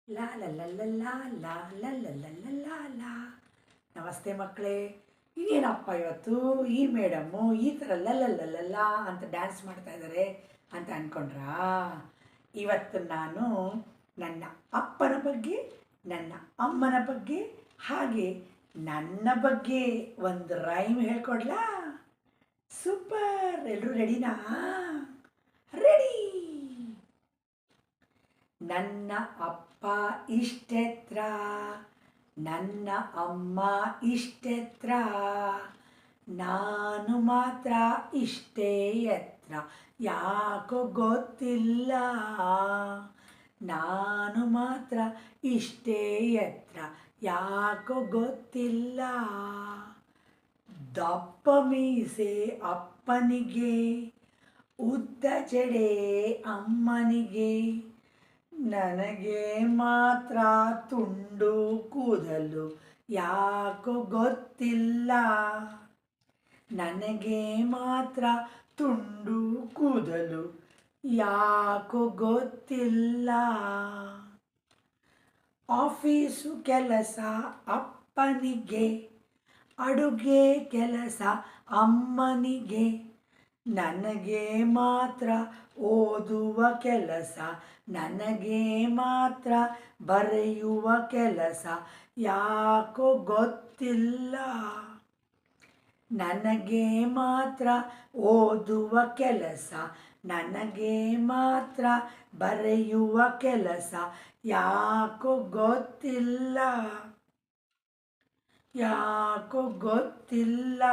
ಲಾ ಲ ಲ ಲ ಲಾ ಲಾ ಲ ಲ ಲ ಲ ಲಾ ಲಾ. ನಮಸ್ತೆ ಮಕ್ಕಳೇ. ಇದೇನಪ್ಪ ಇವತ್ತು ಈ ಮೇಡಮ್ಮು ಈ ಥರ ಲಲ್ಲ ಅಂತ ಡ್ಯಾನ್ಸ್ ಮಾಡ್ತಾ ಇದ್ದಾರೆ ಅಂತ ಅಂದ್ಕೊಂಡ್ರಾ? ಇವತ್ತು ನಾನು ನನ್ನ ಅಪ್ಪನ ಬಗ್ಗೆ, ನನ್ನ ಅಮ್ಮನ ಬಗ್ಗೆ, ಹಾಗೆ ನನ್ನ ಬಗ್ಗೆ ಒಂದು ರೈಮ್ ಹೇಳ್ಕೊಡ್ಲಾ? ಸೂಪರ್! ಎಲ್ಲರೂ ರೆಡಿನಾ? ರೆಡಿ. ನನ್ನ ಅಪ್ಪ ಇಷ್ಟೆತ್ರ, ನನ್ನ ಅಮ್ಮ ಇಷ್ಟೆತ್ರ, ನಾನು ಮಾತ್ರ ಇಷ್ಟೇ ಎತ್ರ, ಯಾಕೋ ಗೊತ್ತಿಲ್ಲ. ನಾನು ಮಾತ್ರ ಇಷ್ಟೇ ಎತ್ರ, ಯಾಕೋ ಗೊತ್ತಿಲ್ಲ. ದಪ್ಪ ಮೀಸೆ ಅಪ್ಪನಿಗೆ, ಉದ್ದ ಜಡೆ ಅಮ್ಮನಿಗೆ, ನನಗೆ ಮಾತ್ರ ತುಂಡು ಕೂದಲು, ಯಾಕೋ ಗೊತ್ತಿಲ್ಲ. ನನಗೆ ಮಾತ್ರ ತುಂಡು ಕೂದಲು, ಯಾಕೋ ಗೊತ್ತಿಲ್ಲ. ಆಫೀಸು ಕೆಲಸ ಅಪ್ಪನಿಗೆ, ಅಡುಗೆ ಕೆಲಸ ಅಮ್ಮನಿಗೆ, ನನಗೆ ಮಾತ್ರ ಓದುವ ಕೆಲಸ, ನನಗೆ ಮಾತ್ರ ಬರೆಯುವ ಕೆಲಸ, ಯಾಕೋ ಗೊತ್ತಿಲ್ಲ. ನನಗೆ ಮಾತ್ರ ಓದುವ ಕೆಲಸ, ನನಗೆ ಮಾತ್ರ ಬರೆಯುವ ಕೆಲಸ, ಯಾಕೋ ಗೊತ್ತಿಲ್ಲ. ಯಾಕೋ ಗೊತ್ತಿಲ್ಲ.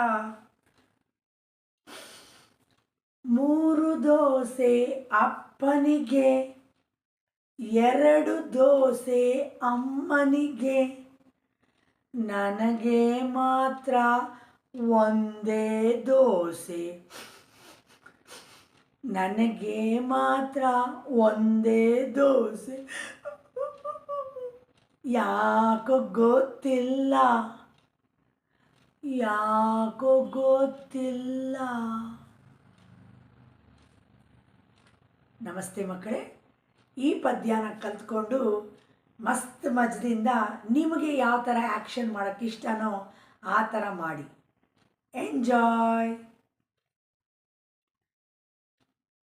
3 ದೋಸೆ ಅಪ್ಪನಿಗೆ, 2 ದೋಸೆ ಅಮ್ಮನಿಗೆ, ನನಗೆ ಮಾತ್ರ ಒಂದೇ ದೋಸೆ, ನನಗೆ ಮಾತ್ರ ಒಂದೇ ದೋಸೆ, ಯಾಕೋ ಗೊತ್ತಿಲ್ಲ. ಯಾಕೋ ಗೊತ್ತಿಲ್ಲ. ನಮಸ್ತೆ ಮಕ್ಕಳೇ. ಈ ಪದ್ಯನ ಕಲ್ತ್ಕೊಂಡು ಮಸ್ತ್ ಮಜದಿಂದ ನಿಮಗೆ ಯಾವ ಥರ ಆ್ಯಕ್ಷನ್ ಮಾಡೋಕ್ಕೆ ಇಷ್ಟನೋ ಆ ಥರ ಮಾಡಿ. ಎಂಜಾಯ್.